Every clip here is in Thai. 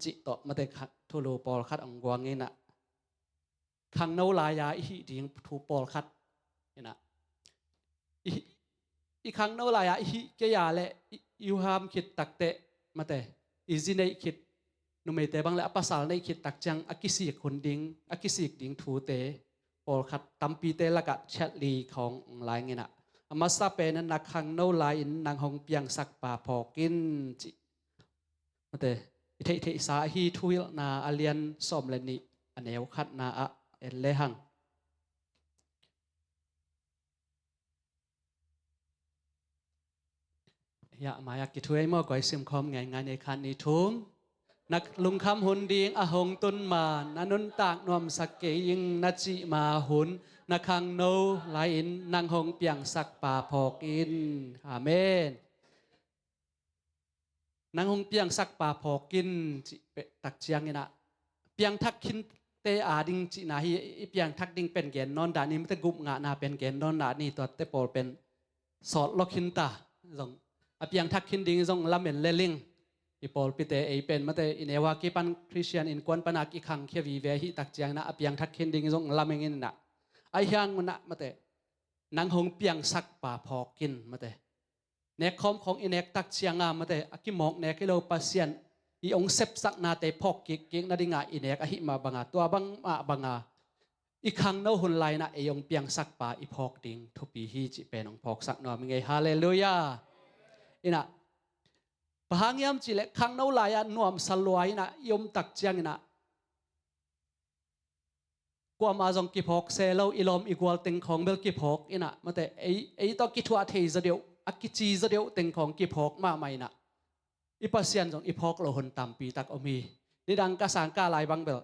จิตต่อมาแต่ทุลูปอลคัดองกวางเงินะขังโนลายาอีดิ่งทูปอลคัดนะอีขังโนลายาอีเกียาเละยูฮามคิดตักเตะมาแต่อีจินในคิดนุไม่แต่บางและภาษาในคิดตักจังอากิสิกคนดิ่งอากิสิกดิ่งทูเตปอลคัดตัมปีเตละกัดเชลีของลายเงินะมาซาเปนันนักขังโนลายนางหงเปียงสักป่าพอกินจิมาแต่เทเทสาฮีทุยนาอาเลียนสอมเลนีอันเอวขัดนาอะเอเลหังอยากมาอยากกิทุยมั่วก่อยซิมคอมไงงานในคันนี้ทุ่มนักลุงคำหุนดีงอหงตุนมานันุนตากนวมสักเกยิงนัจิมาหุนนักขังโนลายนนางหงเปียงสักป่าพอกินอาเมนนางหงเปียงสักป่าพอกินจิเปตักเจียงนี่นะเปียงทักขินเตอาดิงจินาฮีเปียงทักดิงเป็นเกนนอนดานี่มันจะกุบงานาเป็นเกนนอนดานี่ตัวเตปอลเป็นสอดล็อกขินตาจงเปียงทักขินดิงจงลำเอ็นเลลิงอีปอลปิเตไอเป็นมาแต่อินเอวากีปันคริสเตียนอินกวนปนักอีขังเขียวีเวหิตักเจียงนะเปียงทักขินดิงจงลำเอ็นนะไอฮังมันนะมาแต่นางหงเปียงสักป่าพอกินมาแต่เนคคอมของอินเอกตักเชียงามาแต่อากิมอกเนกิโลปัสเซียนอีองเซปสักนาเตพอกกิกนาดิงาอินเอกอหิมาบังอาตัวบังมาบังอาอีขังโนหุนไลนะเอยองเปียงสักป่าอีพอกดิงทุปีฮีจิเป็นองพอกสักนอมิงไงฮาเลลูยาอินะพหางยามจิเลขังโนไลอะนวมสลวยนะยมตักเชียงนะกว่ามาจงกิพอกเซโลอีลอมอีกวลติงของเบลกิพอกอินะมาแต่ไอต้องกิทัวเทจะเดียวอากิจีจะเดียวติงของกิพอกมาไม่นะอีปัสยันจงอีพอกเราหนตามปีตักอมีนี่ดังกระสางกาลายบังเบล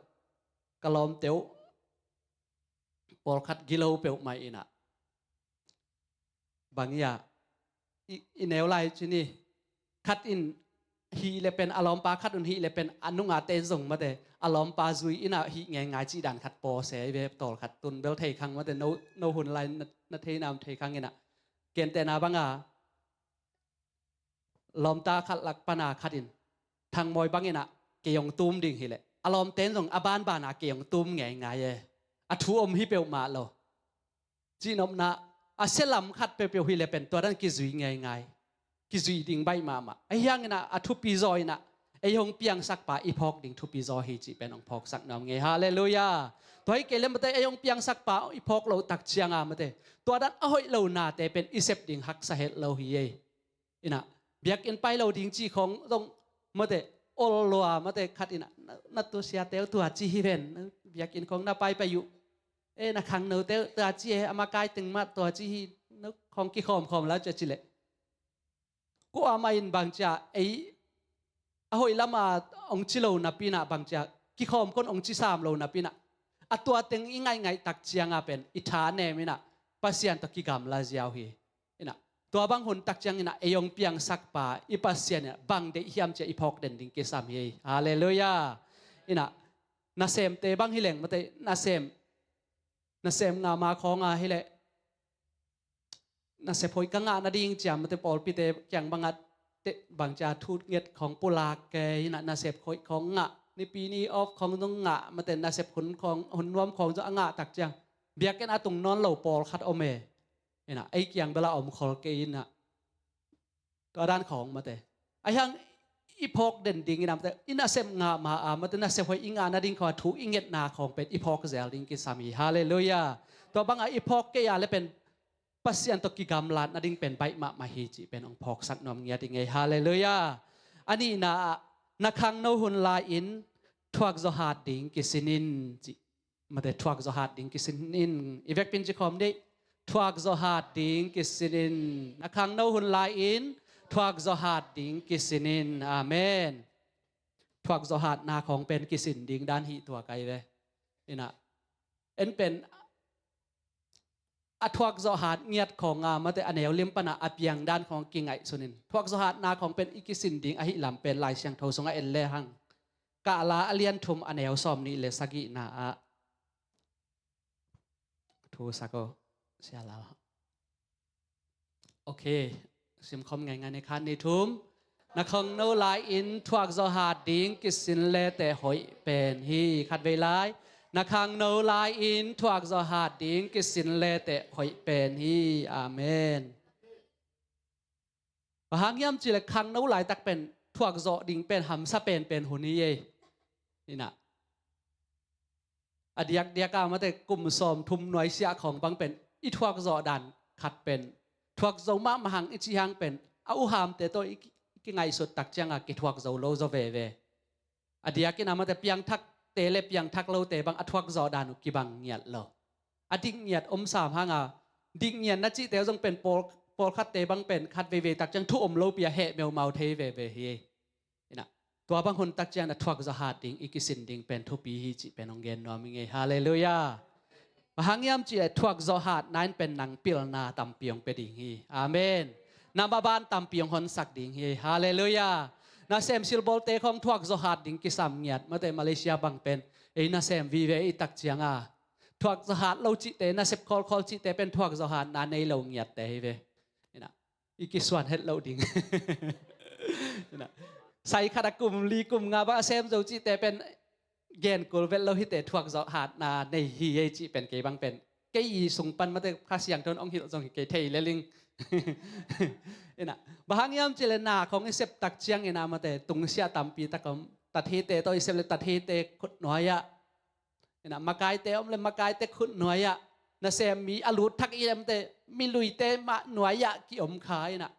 กะลอมเตียวปอลคัดกิโลเปียวไม่อินะบางอย่างอีแนวไลชินี่คัดอินฮีเลเป็นอารมณ์ปาคัดอุนฮีเลเป็นอนุงอาเตนส่งมาแต่อารมณ์ปาซุยอินะฮีไงไงจีดันคัดปอเสเวบตอลคัดตุนเบลเทคังมาแต่โนหุ่นไลนัทเทนามเทคังอินะเกณฑ์แต่นาบังอาลอมตาขัดหลักปนาขัดอินทางมอยบังอินะเกียงตูมดิ่งฮิเลอารมณ์เต้นส่งอบานบานาเกียงตูมไงไงเออทูอมฮิเปียวมาโลจีนอมนาอาเซลัมขัดเปียวฮิเลเป็นตัวนั้นกิจุยไงไงกิจุยดิ่งใบมาไอ้ยังนะอทุปีจอยนะไอ้ยงเปียงสักป่าอีพอกดิ่งทุปีจอยฮิจิเป็นองพอกสักน้ำไงฮาเลลูยาตัวให้เกลมมาแต่ไอ้ยงเปียงสักป่าอีพอกเราตักเชียงอามาแต่ตัวนั้นอ้อยเราหนาแต่เป็นอิเซปดิ่งหักสาเหตุเราฮีเออินะเบียกอินไปเราดิ้งจีของต้องมาแต่โอโลอามาแต่ขัดอินะนัดตัวเสียเตลตัวจีฮิเวนเบียกอินของน่าไปอยู่นักขังเนื้อเตลตัวจีเออามากายตึงมาตัวจีฮินึกของกี่คอมแล้วจะจิเลกูอามาอินบางจ่าอหอยละมาองจิโลนับปีนะบางจ่ากี่คอมคนองจิสามโลนับปีนะอัตัวตึงยังไงตักเจียงอาเป็นอิฐานเนมินะปัสยันตะกิกามลาเจียวฮีนะตัวบางคนตักจังนะเอยองเปียงสักป่าอีปัสยันเนี่ยบางเดียมจะอีพอกเด่นดิ่งเกสามเฮฮาเลลูยานะนาเซมเตบางฮิเลงมาเตนาเซมงามาของฮิเลนาเซพอยกังงานาดิ่งจามมาเตปอลปีเตจังบางอัดเตบางจ่าทูดเงียดของปุลาเกยนาเซพคอยของงะในปีนี้ออฟของต้องงะมาเตนาเซพขนของหุ่นรวมของจะงะตักจังเบียกันอาตุงนอนเหล่าปอลคัดอเมนะไอ้เกียงเวลาอมคอลเกยินนะตัวด้านของมาแต่ไอ้ยังอีพอกเด่นดิ่งนะแต่อินาเซมงามามาแต่นาเซพอยอิงานาดิ่งขอถูกอิงเงตนาของเป็นอีพอกเซลดิ่งกิสามีฮาเลลูยาตัวบางอีพอกเกียร์เลยเป็นปัสยันตกิกามลาดนาดิ่งเป็นใบมาฮิจิเป็นองพอกสักนอมเงียดิ่งไงฮาเลลูยาอันนี้นะนักขังโนหุนลาอินทวักโซฮาดดิ่งกิสินินจิมาแต่ทวักโซฮาดดิ่งกิสินินอีเวกเป็นจิคอมได้ทวักโซฮาดดิ่งกิสินินนักขังโนหุนลาอินทวักโซฮาดดิ่งกิสินินอาเมนทวักโซฮาดนาของเป็นกิสินดิ่งด้านหิตัวไกลเลยนะเอ็นเป็นทวักโซฮาดเงียดของมาแต่อันเอวลิมปนาอเปียงด้านของกิงไอสุนินทวักโซฮาดนาของเป็นอิกิสินดิ่งอหิลำเป็นลายเชียงโทสงเอ็นเลหังกะลาอเลียนทุมอันเอวซอมนี่เลสกินาทูสักก็เสียแล้วโอเคซิมคอมไงในคันในทุ่ม นักขังโนลายอินทวักจอหาดิ้งกิสินเลเตหอยเป็นฮีขัดเวลายนักขังโนลายอินทวักจอหาดิ้งกิสินเลเตหอยเป็นฮีอาเมนพหางยามจิเลขังโนลายตักเป็นทวักจอดิ้งเป็นหำซาเป็นหุนี้เยนี่นะอดียกเดียกามาแต่กลุ่มสอมทุมหน่วยเสียของบางเป็นอีทวักจอดันขัดเป็นทวักจอมหังอิจิหังเป็นเอาหามเตตัวกิไงสุดตักจังกิทวักจอโลจอเวอดียกินามาแต่เพียงทักเตเลเพียงทักโลเตบางอทวักจอดานุกิบังเงียดโลอดิ่งเงียดสามหางาดิ่งเงียดนัจิเตจงเป็นโปคัดเตบังเป็นคัดเวตักจังทุโลเปียเฮเมลเมาเทเวเฮนะตัวบางคนตักจังอทวักจอหาดิ่งอีกิสินดิ่งเป็นทุปีฮิจิเป็นองเกนนอมิเงฮาเลลูยาหางยามจีทวักจอหาดนั้นเป็นนางปิลนาตัมเปียงเปดิ่งฮีอาเมนนาบาบานตัมเปียงฮอนสักดิ่งฮีฮาเลลูยานาเซมซิลบอลเตของทวักจอหาดดิ่งกิสามเงียดมาแต่มาเลเซียบังเป็นนาเซมวีเวอิตักจังทวักจอหาดเราจิเตนาเซปคอลจิเตเป็นทวักจอหาดนาในเราเงียดเตเวนะอีกิสวนเฮ็ดเราดิ่งนะใส่ขัดกุมลีกุมงาบาเซมโจจิเตเป็นเกณฑ์กูเวลเราฮิตเตทวักจอหาดนาในฮีเยจิเป็นเกบังเป็นเกยีส่งปันมาแต่ภาษาอย่างตนองหิตส่งเกเทเลลิงนะบางยามเจเลนาของอิเซปตักเชียงอินามาแต่ตุงเสียตัมปีตะกมตัดเฮเตตัวอิเซปเลตัดเฮเตขุดน้อยนะมากายเตอมเลมากายเตขุดน้อยนะเซมมีอลูทักเอ็มเตมีลุยเตมาน้อยกิอมขายนะ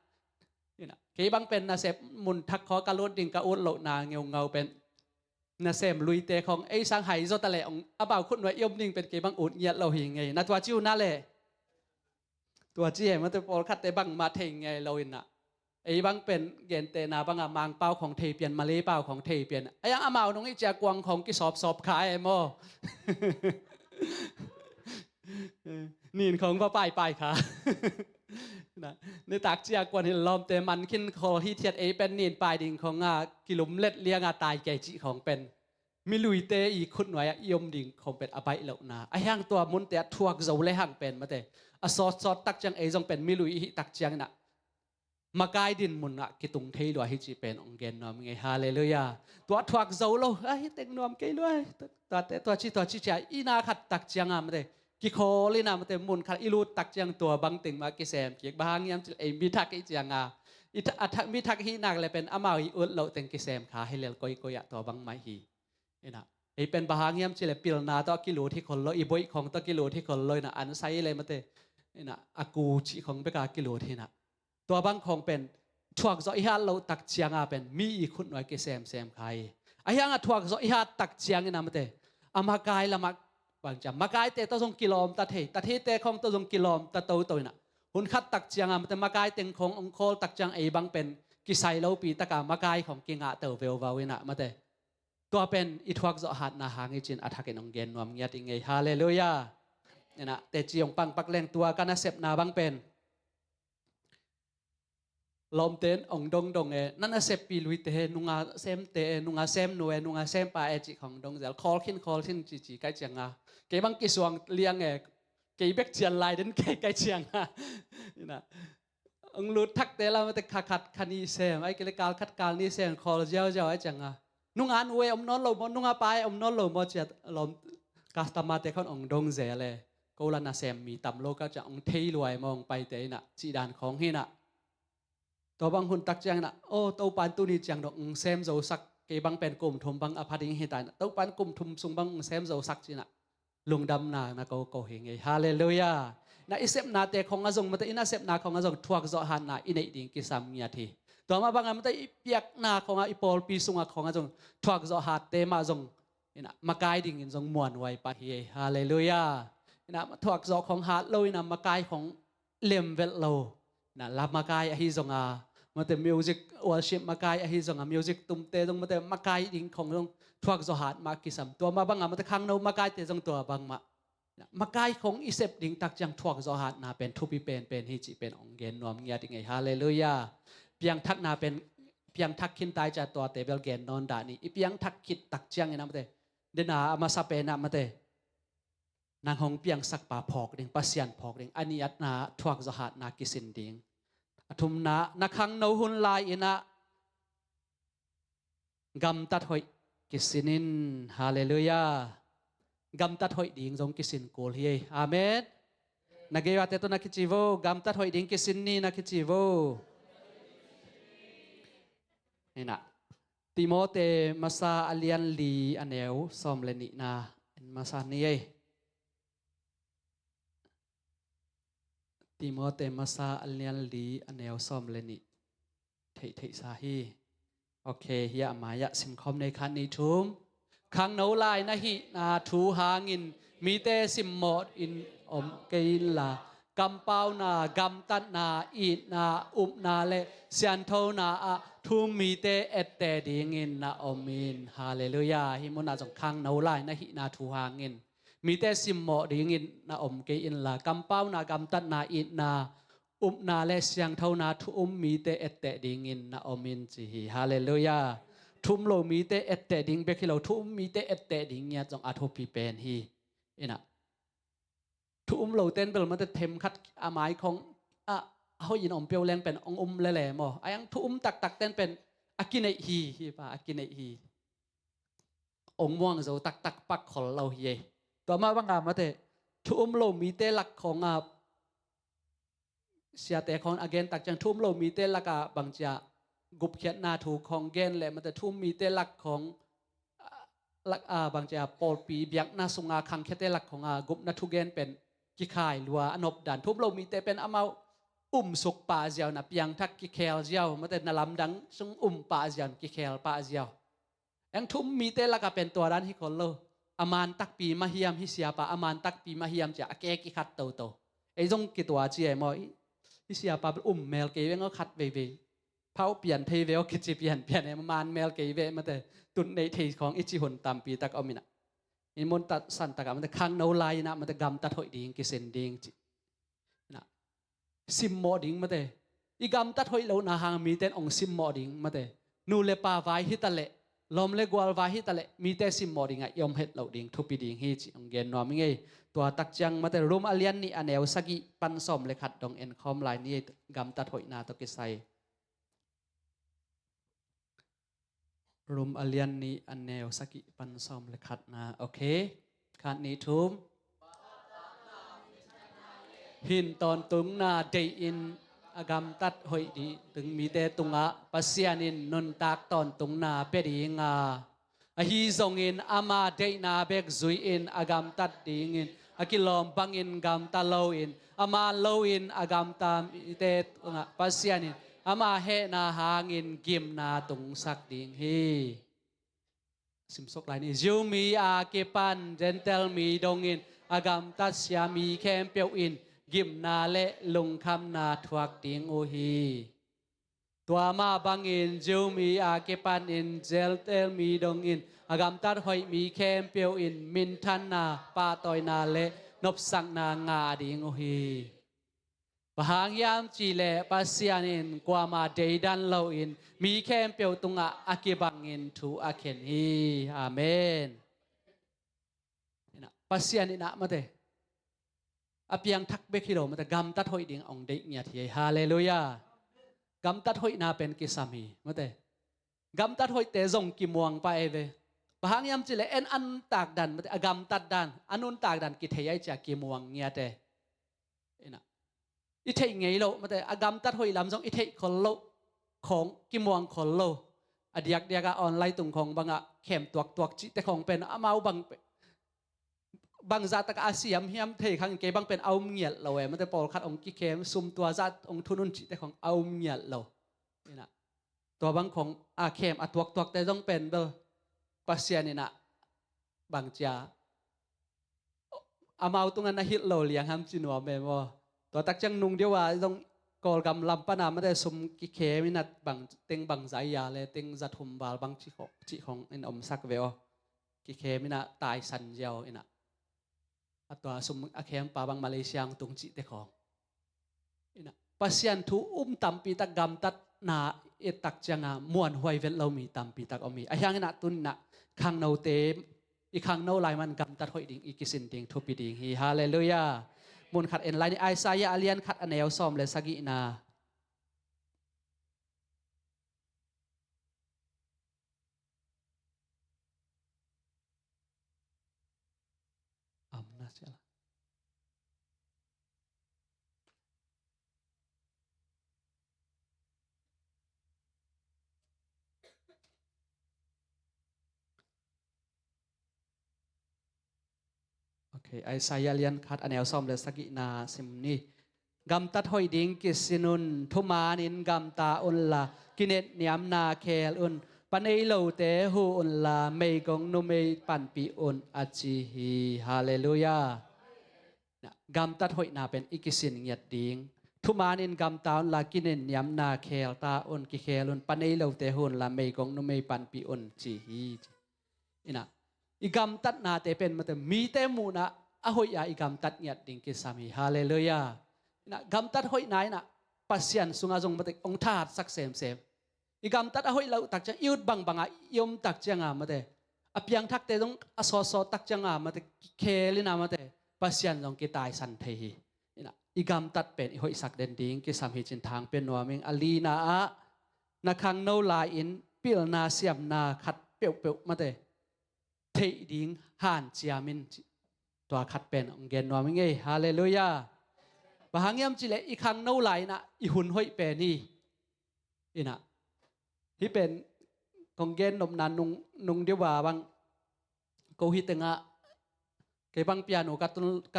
เกบังเป็นนะเซมมุนทักขอกะลุดดิ่งกะอุดโลนาเงาเงาเป็นนะเซมลุยเตของไอ้สังไหโซตะเลองอาบ่าวขุดน้อยยมดิ่งเป็นเกบังอุดเงียเราหิงไงนะตัวจิ้วนั่นแหละตัวเจี๊ยมันจะพอคัดแต่บังมาเทงไงเราอินะไอ้บังเป็นเกณฑ์เตนาบังมางเป้าของเทเปียนมาเลเป้าของเทเปียนไอ้ยังอามาน้องไอ้เจ้ากวางของกิสอบขายไอ้โมนี่ของว่าป้ายค่ะนะในตากเจียกวนเห็นลมเตมันขึ้นคอที่เทียดเป็นนี่ปลายดิ่งของกิลุมเล็ดเลี้ยงตายแก่จิของเป็นมิลุยเตอีคุดหน่วยยมดิ่งของเป็นอบายเหล่านาไอ้ยังตัวมุนเตะทวกเจ้าเลยห่างเป็นมาเตสอดตักจังจงเป็นมิลุยตักจังน่ะมากายดินมุนกิตุงเทลวฮิจิเป็นองเกนนอมไงฮาเลลูยาตัวทวักเจ้าโลไอ้เต็งนอมเกลวยตัวชิจาอีนาขัดตักจังมาเตกิโคลินามาเตมุนขัดอิรูตักจังตัวบังติงมากิเซมเกียกบางยามมีทักอิจังอิทักมีทักฮีนักเลยเป็นอามาอิอุดเราเต็งกิเซมขาให้เลลกอยตัวบังไม่ฮีนะเป็นบางยามจิเลปิลนาตัวกิโลที่คนลอยบอยของตัวกิโลที่คนลอยนะอันไซเลยมาเตนะอากูจิของเบกากิโลที่นะตัวบางของเป็นทวักจอยฮัลเราตักเชียงเป็นมีอีกคนหน่อยกิเซมใครไอ้ยังทวักจอยฮัตักเชียงนี่นะมาเตอามากายละมักบางจำมากายเตตัวทรงกิโลมตัดเทเตของตัวทรงกิโลมตัดตัวน่ะหุ่นคัดตักเชียงมาเตมากายเต็งขององค์โคตักเชียงบางเป็นกิไซเราปีตะกามากายของกิงะเตอเวลวาวินะมาเตตัวเป็นอิทวักจอหัดนาหางจินอัฐกินองเกนนวมเงียดอิงไงฮาเลลูยาเนี่ยนะแต่จียงปังปักแรงตัวกันนะเสพนาบางเป็นลมเต้นองดงนั่นเสพปีลุยเตนุงาเซมเตนุงาเซมนัวนุงาเซมปาจิของดงเซลคอลขินจีใกล้เจียงเก็บบังกิสวงเลี้ยงเก็บเบกเจียนลายเดินใกล้เจียงนี่นะองลุดทักเตลามาแต่ขัดคันีเซมไอ้กิเลกาลขัดการนี่เซมคอลเจ้าไอ้จังนุงานเวอมนอนลมนุงาไปอมนอนลมเจียลมกาสตามาเตเขาองดงเซเลยกูลานาเซมมีต่ำโลก็จะองเทลวยมองไปเตน่ะจีดานของหินะตัวบางคนตักจังนะโอ้ตัวปันตัวนี้จังดอกเซมโจสักเกบังเป็นกลุ่มทุมบังอภัยเหตุนะตัวปันกลุ่มทุมสุงบังเซมโจสักจีนะลุงดำนานะก็เฮงไงฮาเลลูยานะอิเซมนาเตของอาจงมาเตอินาเซมนาของอาจงทวักจอหันนะอินเอดิ่งกิสามเงียทีตัวมาบางมันเตอิเปียกนาของอีปอลปีสุงของอาจงทวักจอหัดเตมาจงนะมากายดิ่งจงมวนไว้ปะเฮฮาเลลูยานะทวักจอของหัดเลยนะมากายของเลมเวลโลนะลามากายอหิจงมาแต่มิวสิกวอร์ชิปมากายอหิจงมิวสิกตุ้มเตจงมาแต่มากายดิ่งของจงทวักจอหัดมากิสามตัวมาบางมันเตข้างโนมากายเตจงตัวบางมากายของอิเซปดิ่งตักจังทวักจอหัดนาเป็นทุบีเป็นฮิจิเป็นองเกนนวมเงียดไงฮาเลลูยาเพียงทักนาเป็นเพียงทักขินตายจากตัวเตเบลเกนนอนดานี่เพียงทักขิดตักจังไงนะมาเตเดนามาซาเปนะมาเตนางหงเพียงสักป่าพอกดิ่งปัสยันพอกดิ่งอันนี้อัตนาทวักจอหัดนากิสินดิ่งทุมนานักขังโนหุนลายอินะ กำตัดหอยกิสินินฮาเลลูยากำตัดหอยดิ่งจงกิสินโกลเฮอาเมนนักเกยวาเตตุนักกิจิโวกำตัดหอยดิ่งกิสินนี่นักกิจิโวนี่นะติโมเตมาซาอเลียนลีอันเอวซอมเลนินามาซานี่ติโมเตมาซาอเลียนลีอันเอวซอมเลนิเทสาฮีโอเคเฮียมายะสิมคอมในคันนี้ทุมขังโนลายนะฮินาทูหางินมีเตสิมหมดอินอมเกยินลากำเปานากำตัดนาอีนาอุมนาเลเซียนโทนาอะทุมมีเตเอตเตดิงินนาอมินฮาเลลูยาฮิมุนาจงขังโนลายนะฮินาทูหางินมีเตสิมหมดดิงินนาอมเกยินลากำเปานากำตัดนาอีนาอุมนาเลเซียงเท่านาทุมมีเตเอตเตดิงินนาอมินจีฮาเลลูยาทุมโลมีเตเอตเตดิงเบคิโลทุมมีเตเอตเตดิงเนี่ยจงอาทพีเป็นฮีเอ็นะทุมโลเต้นเป็นมันจะเทมคัดอาหมายของเขายินอมเปียวแรงเป็นองแหล่ๆมอไอ้ยังทุมตักเต้นเป็นอากินเนฮีป่ะอากินเนฮีองม่วงโจตักปักขอเราเฮต่อมาบางงานมาเตทุมโลมีเตหลักของเสียแต่ของอเกนตักจังทุ่มโลมีเตลักบางจะกุบเขียนนาถูของเกนแหละมันจะทุ่มมีเตลักของลักบางจะปอลปีเบียกนาสุงาคังเขเตลักของกุบนาทุเกนเป็นกิขายหรือว่าอนบดันทุ่มโลมีเตเป็นอามาสุกป่าเจียวนะเปียงทักกิเคลเจียวมันจะนลำดังซุงป่าเจียวกิเคลป่าเจียวยังทุ่มมีเตลักเป็นตัวด้านที่คนโลอามานตักปีมาเฮียมฮิเสียป่าอามานตักปีมาเฮียมจะเกกิขัดโตไอ้จงกิตัวเจียมอิสยาปาเมลเกยเวงก็ขัดเวเผาเปลี่ยนเทเวลกิจเปลี่ยนมานเมลเกยเวมาแต่ตุนในเทของอิจิหนตามปีตักอมินะอินมนตัดสันตะกับมันแต่ข้างโนไลนะมันแต่กำตัดหอยดิ่งกิเซนดิ่งจินะซิมโมดิ่งมาแต่อีกำตัดหอยเราหน้าหางมีแต่องซิมโมดิ่งมาแต่นูเลปาวายฮิตาเลลมเลกวาลวายฮิตาเลมีแต่ซิมโมดิ่งอะยอมเฮ็ดเราดิ่งทุบปีดิ่งฮิจิองเกนนอมิเงตัวตักจังมาแต่รูมอเลียนนี่อันเอวสกิปันสมเลยขัดดองเอ็นคอมไลน์นี่กำตัดหอยนาตกิไซรูมอเลียนนี่อันเอวสกิปันสมเลยขัดนาโอเคขัดนี้ทุมหินตอนตุงนาเดอินกำตัดหอยดีถึงมีแต่ตุงะปัสยานินนนตักตอนตุงนาเปรีงาฮีซงอินอามาเดนาเบกซุยอินอากามตัดดิ่งอินอากิลอมบังอินกามตาโลอินอามาโลอินอากามตามเตตุงะปัสยานินอามาเฮนาหางอินกิมนาตุงสักดิ่งฮีสิมสกไลนี่จูมีอาเกปันเจนเทลมีดงอินอากามตัดยามีแคมเปียวอินกิมนาเลลุงคำนาทวักดิ่งโอฮีตัวมาบังอินจูมีอาเกปันอินเจลเตลมีดงอินอากามตัดหอยมีแคมเปียวอินมินทันนาปาตอยนาเลนบสังนางาดิงโอฮีปะหางยามจีเลปัสยานินกว่ามาเดดันเลาอินมีแคมเปียวตุงะอาเกบังอินทูอาเคนฮีอาเมนปัสยานินะมาเตอเปียงทักเบคิโลมาเตกำตัดหอยดิ่งองเดกเนียทีฮาเลลูยากำตัดหอยนาเป็นกิสามีมาเตกำตัดหอยเตจงกิมวงไปเวปะหางยามจิเลเอ็นอันตากดันมาเตกำตัดดันอันนุนตากดันกิเทียจากกิมวงเงียเตเอ็นะอิเทไงโลมาเตกำตัดหอยลำจงอิเทคนโลของกิมวงคนโลอดียกเดียกออนไลน์ตุงของบังอะเข้มตัวจิแต่ของเป็นอามาบางจัตกอาเซียมเฮียมเทขังเกบังเป็นเอาเงียดเรามันจะปอลคัดองกิเคมซุมตัวจัตองทุนุนจิแต่ของเอาเงียดเรานี่นะตัวบางของอาเข้มตัวแต่ต้องเป็นเบอร์ปัสยานี่นะบางจ้าอามาตุงันนะฮิตเราเลี้ยงห้ามจินวเมมตัวตักจังนุงเดียวว่าต้องกอลกำลำปนาไม่ได้ซุมกิเคมินัดบางเต็งบางใจยาเลยเต็งจัดหุมบาลบางจิของอินอมสักเวอกิเคมินะตายสันเจียวอินะตัวสมอาเข้มป่าบางมาเลเซียตุงจิเตของนะปัสยันทุตัมปีตักกำตัดนาเอตักจังมวนหวยเวลเรามีตัมปีตักอมีไอ้ยังนะตุนนะขังโนเตมอีขังโนไลมันกำตัดหอยดิ่งอีกิสินดิ่งทุบปีดิ่งฮีฮาเลลูยามุนขัดเอ็นไลน์ไอซายาอาเลียนขัดอันเอลซอมเลสกินา โอเคไอไซยาเลียนคัดอันแนวซอมเลสกินาซิมนี่กำตัดหอยดิงกิสินุนทุมานินกำตาอุนลากินเนตเนียมนาเคลอุนปันเอโลเตหูอุนลาเมยกงนุเมยปันปีอุนอาจิฮีฮาเลลูยากำตัดหอยนาเป็นอิกิสินเงียดดิงทุมานินกำตาอุนลากินเนตเนียมนาเคลตาอุนกิเคลุนปันเอโลเตหูอุนลาเมยกงนุเมยปันปีอุนจิฮีอินะigam tat na te pen mate mi te mu na a hoi ya igam tat nyat ding ki sami hallelujah na gam tat hoi nai na pasian sunga jong mate ong that sak sem sem igam tat a hoi lau tak cha yut bang banga yom tak changa mate apyang thak te jong a so so tak changa mate kheli na mate pasian jong ki tai san the hi ina igam tat pen hoi sak den ding ki sam hi chin thang pen noming ali na a na khang no la in pil na siam na khat peu peu mateเทดิงหันเจียมินตัวขัดเป็นองเกนว่ามิงเอฮาเลลูยาบางยามจิเลอีคังโนไหลนะอีหุ่นห้อยเป็นนี่อีน่ะที่เป็นองเกนนมนันนุงเดียวว่าบางกูฮิตงะเก็บบางเปียโนกร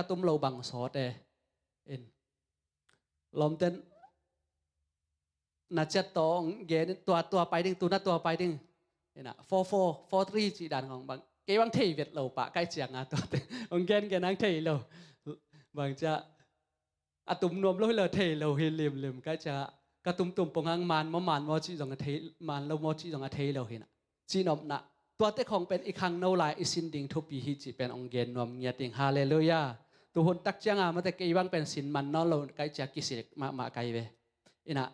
ะตุ้มโลบังซอดเอ็นลมเต้นน่าจะตองเกนตัวไปดิ้งตัวน่าตัวไปดิ้งเอ็นน่ะ4-3จีดันของบางเกี่ยวังเทวิตเราปะใกล้เจียงอ่ะตัวเต็องเกนแกนั่งเทเราบางจะอะตุ่มนวมเราเลยเทเราเฮลิมใกล้จะกระตุ่มปงหางมันมอจีจงกระเทมันเรามอจีจงกระเทเราเห็นจีนอมนะตัวเต็ของเป็นอีกครั้งโนไลอิสินดิงทุปีฮิจิเป็นองเกนนวมเงียติงฮาเลลูยาตัวหุ่นตักเจียงอ่ะมันแต่เกี่ยวังเป็นสินมันนอเราใกล้จะกิสิมาไกลเวอินะ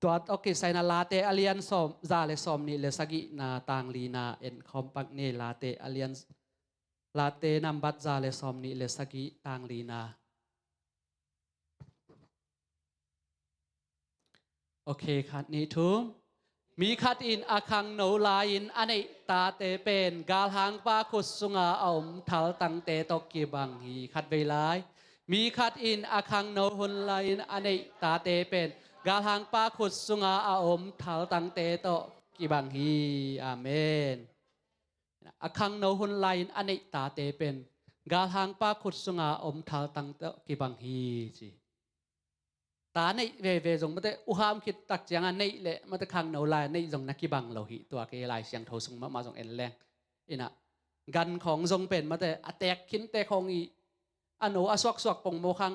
ตัวโอเคไซนาลาเตอเลียนซอมซาเลซอมนี่เลสกินาตางลีนาเอ็นคอมปักเนลาเตอเลียนลาเตนัมบัตซาเลซอมนี่เลสกิตางลีนาโอเคคัดนี้ทุมมีคัดอินอาคังโนลาอินอันนี้ตาเตเป็นกาลหางปาคุสุงาอมทัลตังเตตกิบังฮีคัดเวลายมีคัดอินอาคังโนฮุนลาอินอันนี้ตาเตเป็นกาลหางปาขุดสุงาอาอมทัลตังเตโตกิบังฮีอาเมนอาคังโนหุนไลน์อันนี้ตาเตเป็นกาลหางปาขุดสุงาอมทัลตังเตกิบังฮีจีตาในเวจงมันจะอุหามคิดตักจังอันนี้เลยมันจะคังโนไลน์ในจงนักกิบังโลหิตัวเกลายเสียงโทสุงมาจงเอ็นแรงอินะกันของจงเป็นมันจะแตกขินเตของอีอันโนอสวกปงโมคัง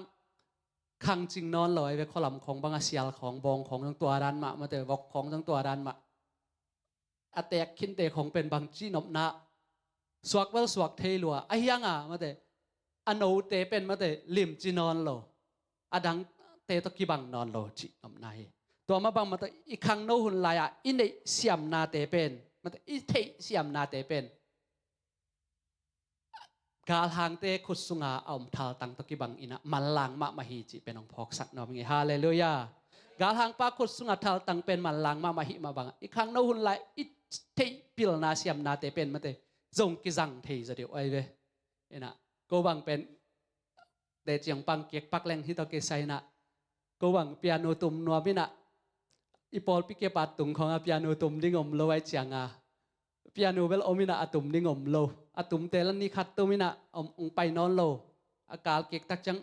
ขังจริงนอนลอยไปขลำของบางอาเซียลของบองของทั้งตัวดันมาแต่วอกของทั้งตัวดันมาอแตกขินเตของเป็นบางจีนบนาสวกเวลสวกเทลัวไอ้ยังมาแต่อันโนเตเป็นมาแต่ลิมจีนอนโลอดังเตตกิบังนอนโลจีนบนายตัวมาบางมาแต่อีขังโนหุนลายอินเดเสียมนาเตเป็นมาแต่อีเทเสียมนาเตเป็นกาลหางเตขุดสุงาอมทัลตังตกิบังอินะมันลังมาหิจิเป็นองพอกสักนอมิงฮาเลลูยากาลหางปาขุดสุงาทัลตังเป็นมันลังมาหิมาบังอีกครั้งโน้นไลอิเทปิลนาเซียมนาเตเป็นมาเตจงกิจังเทจะเดียวไอเวอินะกูบังเป็นเดจียงปังเกียกปักแรงที่ตะเกไซนะกูบังเปียโนตุมนัวบินะอีปอลปิเกปัดตุงของเปียโนตุมดิ้งอมโลไอเจียงเปียโนเวลอมินะอะตุมดิ้งอมโลอะตุมเตลันนี่ขัดตัวมินะองไปนอนโลอากาศเก็กตักจัง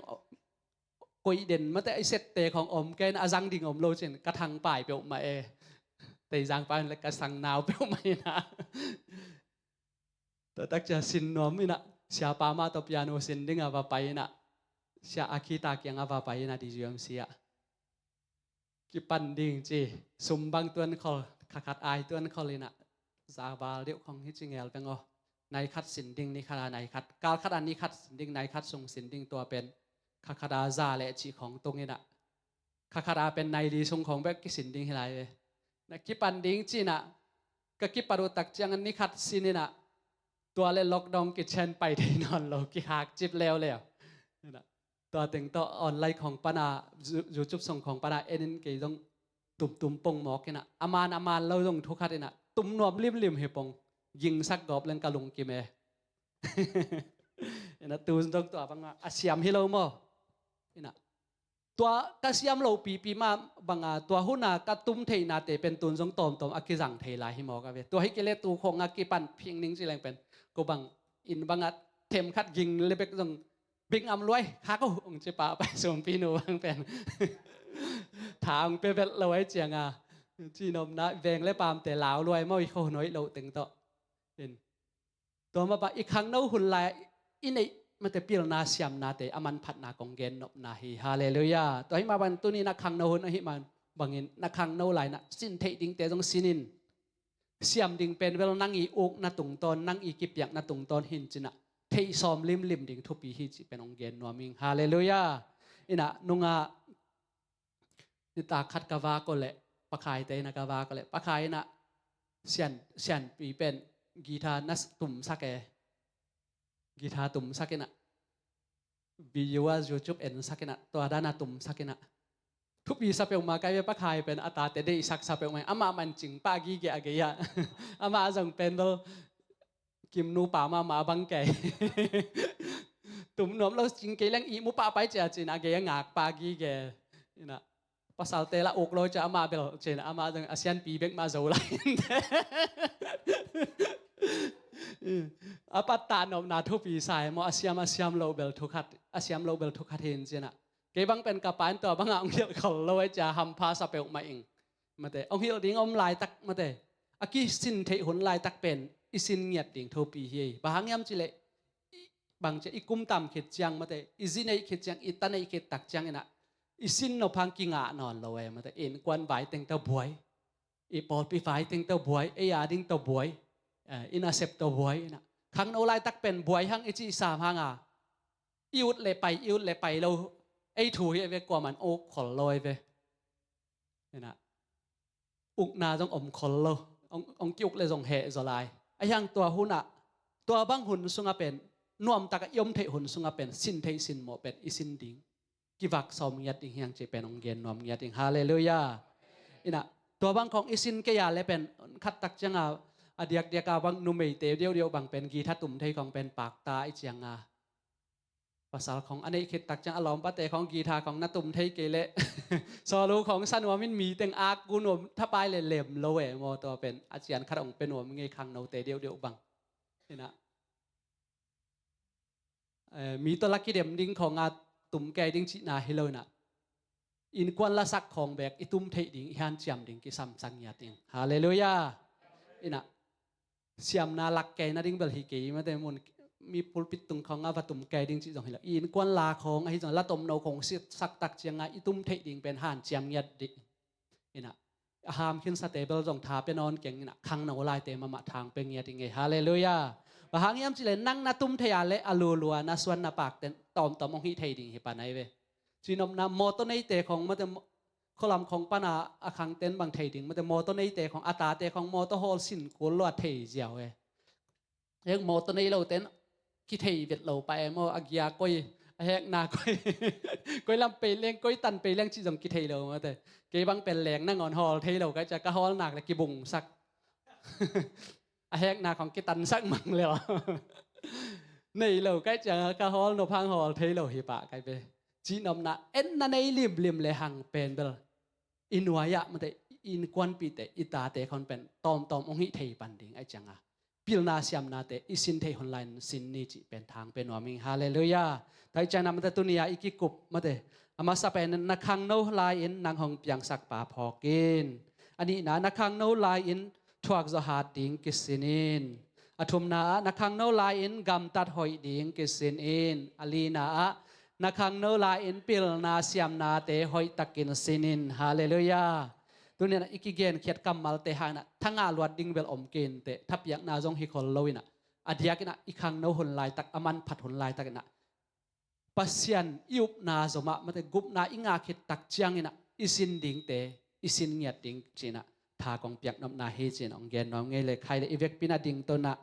กุยเด่นมาแต่ไอเซตเตของอมแกนอาจังดิ่งอมโลเช่นกระทังป่ายเปียวมาแต่จังป่ายแล้วกระสังนาวเปียวมานะแต่ตักจะสินนอมมินะเสียปามาตัวเปียโนสินดิ้งอาว่าไปนะเสียอาคีตาเกียงอาว่าไปนะดิจิมเสียกิปันดิ่งจีสมบังตัวนั้นเขาขัดอายตัวนั้นเขาเลยนะซาบาเรียวของฮิจิงเอลเป็นในคัดสินดิ่งนี่คาราในคัดการคัดอันนี้คัดสินดิ่งในคัดทรงสินดิ่งตัวเป็นคาดาซาและจีของตรงนี้นะคาดาเป็นในดีทรงของแบบกิสินดิ่งให้ไรเลยนะกิปันดิ่งจีน่ะก็กิปารุตักจังอันนี้คัดสินนี่นะตัวเล่นล็อกดองกิเชนไปที่นอนเรากิหักจิบแล้วนะตัวแต่งตัวออนไลน์ของปนายูทูบส่งของปนาเอ็นกี่ต้องตุ่มปงหมอกนะอามานเราต้องทุกขัดนะตุ่มนวมริมเฮปงยิงสักกอบเล่นกะลุงกิเม ina tu dong to banga asiam hilo mo ina tua kasiam lo pi ma banga tua huna katum thei na te pen tun jong tom akizang thei lai hi mo ka ve tua hi kele tu khong akipan phing ning chi leng pen ko bang in banga them khat ging lebek jong bing am loi kha ko ong che pa pa som pi no bang pen thang pe vet loi chiang a chi nom na veng le pam te lao loi mo i kho noi lo teng to inตัวมาปะอีกครั้งนู้หุ่นลายอินไอมันจะพิลนาเสียมนาเตอมันผัดนากองเกนนบนาฮีฮาเลลูยาตัวให้มาบันตัวนี้นักขังนู้หุ่นให้มันบางเงินนักขังนู้ลายนะสินเทดิงเตจงสินินเสียมดิงเป็นเวลนั่งอีอุกนาตุงตอนนั่งอีกิบอยากนาตุงตอนหินจินะเทซอมลิมดิงทุปีฮิจิเป็นองเกนนัวมิงฮาเลลูยาอินะนุงานิตาคัดกาวาก็เลยปะขายเตนักกาวาก็เลยปะขายนะเสียนปีเป็นกีตาร์นัสตุ่มสักแกกีตาร์ตุ่มสักแกนะวิดีโอยูทูบเอ็นสักแกนะตัวด้านตุ่มสักแกนะทุกปีสับเปลมาใกล้ปะขายเป็นอัตราเตได้สักสับเปลมาอามามันจริงป้ากีเกะเกยะอามาจังเป็นเรากิมนูป่ามาบังแกตุ่มน้ำเราจริงเกลังอีมุป้าไปเจอจีนเกยงากป้ากีเกนี่นะภาษาเตละอกเราจะอามาเบลเจนอามาจังอาเซียนปีเบกมาโจไลอาปัตตานอมนาทุปีสายมออาเซียมโลเบลทุกขัดอาเซียมโลเบลทุกขัดเห็นเจนะเก็บังเป็นกระปานตัวบังองเหี่ยวเขาเราไว้จะทำพาสเปลมาเองมาเตองเหี่ยวดิ้งอมลายตักมาเตอากีสินเทหุนลายตักเป็นอิสินเงียดดิ้งทุปีเฮบางยามจิเลบางจะอีกุมตามเขตจังมาเตอิสินในเขตจังอิตันในเขตตักจังนะอิสินนพังกิงานอนเราเว้มาเตเอ็นกวนใบเต็งเต้าบวยอีปอดปีไฟเต็งเต้าบวยเอียดิ้งเต้าบวยอินาเซปตัวบวยนะครั้งโนไลตักเป็นบวยหังอิจิสามหังอ่ะอิวดเลยไปเราไอ้ถูเวกว่ามันโอ้ขอลอยเวเนี่ยนะอุกนาจงอมขอลเราองกิวเลยจงเหจะลายไอ้ยังตัวหุ่นอ่ะตัวบังหุ่นสุงเป็นนวมตะกยมเทหุ่นสุงเป็นสินเทสินโมเป็นอิสินดิงกิวักสอมยัดยังจะเป็นองเกนนวมยัดฮาเลลูยาอินะตัวบังของอิสินเกียเลยเป็นขัดตักจังอ่ะอดียกาบังนุ่มเตเดียวบังเป็นกีทัตุ่มไทยของเป็นปากตาไอเจียงอาภาษาของอันนี้คิดตักจังอารมณ์ปะเตของกีทาของนัตุ่มไทยเกเลสอรู้ของสันวามินมีเต็งอากูนวมถ้าไปเลยเหลี่ยมโลเอโมตัวเป็นอาเจียนขัดองเป็นนวมไงคังโนเตเดียวบังนี่นะมีตัวลักกี้เดียมดิ้งของอาตุ่มแกดิ้งชินาฮิโลนะอินควันละสักของแบกอิตุ่มไทยดิ้งฮันเจียมดิ้งกิซัมสังยาดิ้งฮาเลลูยาอินะเสียมนาลักแกนาดิ้งเบลฮิกีมาแต่มุนมีปุลปิตุงของอาวัตุมแกดิ้งจิตของเฮลอินกวนลาของไอ้จังละตมโนของสิสักตักเจียงไงอิตุมเทดิ้งเป็นห่านเจียมยัดดิอินะหามขึ้นสเตเบิลจงทาเป็นนอนเก่งอินะคังโนลายเตมาทางเป็นยัดดิงไงฮาเลลูยาบางยามจิเลนั่งนาตุมเทียเลอลูลัวนาสวนนาปากเต็นตอมองฮิเทดิ้งฮิปานไอเวจีนอมนาโมต้นไอเตของมาแต่ข้อลำของปนาอาคังเต็นบางเทดิ้งมาแต่โมต้นไอเตของอาตาเตของโมต้นโฮลสินกุลวัดเทเจียวเอเรียกโมต้นไอเราเต็นคิดเทเวทเราไปโมอากิยาก้อยแหกนาก้อยลำไปเลี้ยงก้อยตันไปเลี้ยงจีจงคิดเทเรามาแต่เก็บังเป็นแหลงนั่งงอนฮอลเทเราก็จะกระฮอลหนักเลยกิบุงสักแหกนาของกิตันสักมังเลยนี่เราก็จะกระฮอลโนพังฮอลเทเราฮิปะกันไปจีนอมนะเอ็นนั่นไอ้ลิมเลยหังเป็นเบลอินวายะมันแต่อินควันปีแต่อิตาเตคนเป็นตอมองหิเทปันดิงไอจังอ่ะพิลนาเซียมนาเตอิสินเทฮอนไลน์สินนี่จีเป็นทางเป็นวามิงฮาเลลูยาแต่ใจนำมันแต่ตุนียาอีกิกุบมาเตอามาสเปนนักขังโนลายอินนางหงเปียงสักป่าพอกินอันนี้นะนักขังโนลายอินทวักจะหาดิงกิสินินอธุมนานักขังโนลายอินกำตัดหอยดิงกิสินอินอลีนานักขังโนลายอินพิลนาเซียมนาเตหอยตักินสินินฮาเลลูยาตัวนี้นะอีกเกณฑ์เขียดกำมัลเตหานะทั้งอาลวดดิ้งเบลอมเกณฑ์เตทับยักนาจงฮิคอลโลวินะอดียกินะอีกครั้งโนหุนลายตักอมันผัดหุนลายตักนะปัสยันยุบนาจมามาเตกุบนาอิงาคิดตักเจียงนะอิสินดิ้งเตอิสินเงียดดิ้งจีนะทากองเปียกนมนาเฮจีนองเกณฑ์น้องเงยเลยใครเลยอีเวกปินาดิ้งตัวนะ